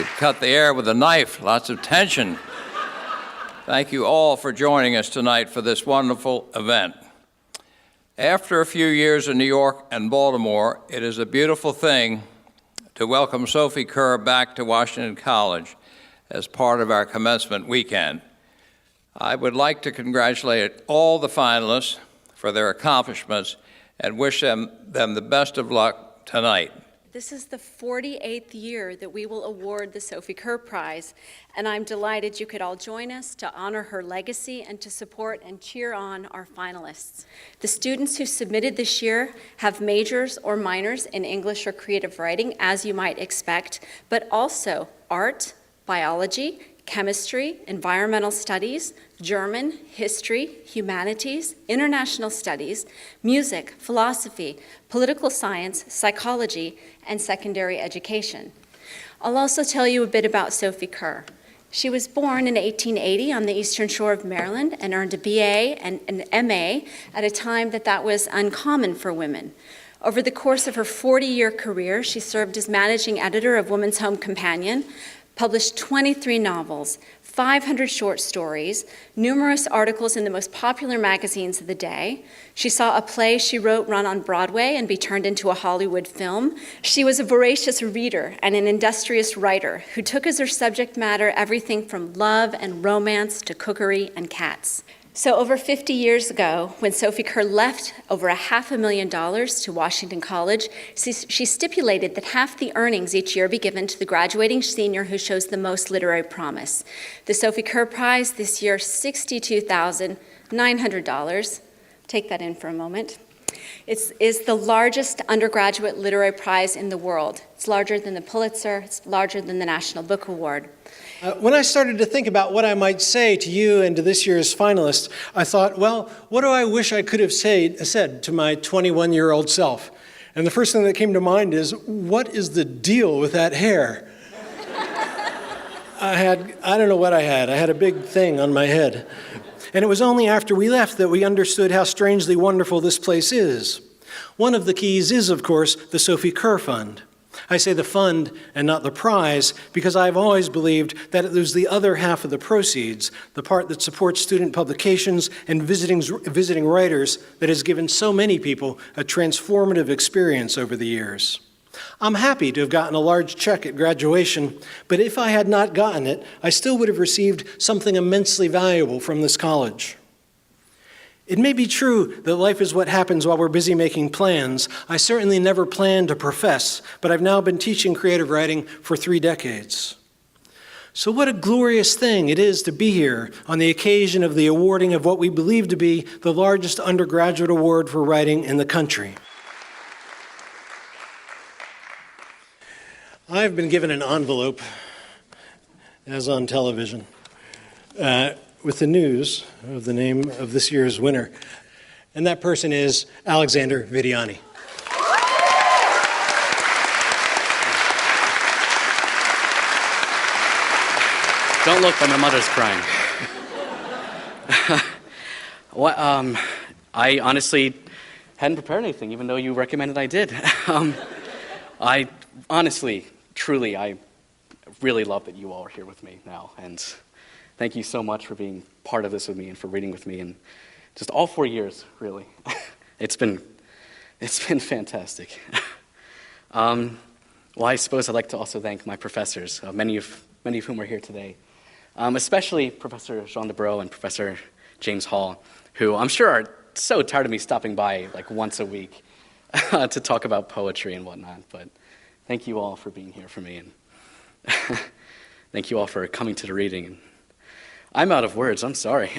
could cut the air with a knife, lots of tension. Thank you all for joining us tonight for this wonderful event. After a few years in New York and Baltimore, it is a beautiful thing to welcome Sophie Kerr back to Washington College as part of our commencement weekend. I would like to congratulate all the finalists for their accomplishments and wish them the best of luck tonight. This is the 48th year that we will award the Sophie Kerr Prize, and I'm delighted you could all join us to honor her legacy and to support and cheer on our finalists. The students who submitted this year have majors or minors in English or creative writing, as you might expect, but also art, biology, chemistry, environmental studies, German, history, humanities, international studies, music, philosophy, political science, psychology, and secondary education. I'll also tell you a bit about Sophie Kerr. She was born in 1880 on the Eastern Shore of Maryland and earned a BA and an MA at a time that was uncommon for women. Over the course of her 40-year career, she served as managing editor of Woman's Home Companion, published 23 novels, 500 short stories, numerous articles in the most popular magazines of the day. She saw a play she wrote run on Broadway and be turned into a Hollywood film. She was a voracious reader and an industrious writer who took as her subject matter everything from love and romance to cookery and cats. So over 50 years ago, when Sophie Kerr left over $500,000 to Washington College, she stipulated that half the earnings each year be given to the graduating senior who shows the most literary promise. The Sophie Kerr Prize this year, $62,900. Take that in for a moment. It is the largest undergraduate literary prize in the world. It's larger than the Pulitzer, it's larger than the National Book Award. When I started to think about what I might say to you and to this year's finalists, I thought, well, what do I wish I could have said to my 21-year-old self? And the first thing that came to mind is, what is the deal with that hair? I don't know what I had. I had a big thing on my head. And it was only after we left that we understood how strangely wonderful this place is. One of the keys is, of course, the Sophie Kerr Fund. I say the fund and not the prize because I've always believed that it was the other half of the proceeds, the part that supports student publications and visiting writers, that has given so many people a transformative experience over the years. I'm happy to have gotten a large check at graduation, but if I had not gotten it, I still would have received something immensely valuable from this college. It may be true that life is what happens while we're busy making plans. I certainly never planned to profess, but I've now been teaching creative writing for 3 decades. So what a glorious thing it is to be here on the occasion of the awarding of what we believe to be the largest undergraduate award for writing in the country. I've been given an envelope, as on television, with the news of the name of this year's winner. And that person is Alexander Vidiani. Don't look, but my mother's crying. I honestly hadn't prepared anything, even though you recommended I did. I honestly, truly, I really love that you all are here with me now. And thank you so much for being part of this with me and for reading with me, and just all 4 years, really. It's been fantastic. Well, I suppose I'd like to also thank my professors, many of whom are here today, especially Professor Jean Debrow and Professor James Hall, who I'm sure are so tired of me stopping by like once a week to talk about poetry and whatnot. But thank you all for being here for me, and thank you all for coming to the reading. I'm out of words, I'm sorry.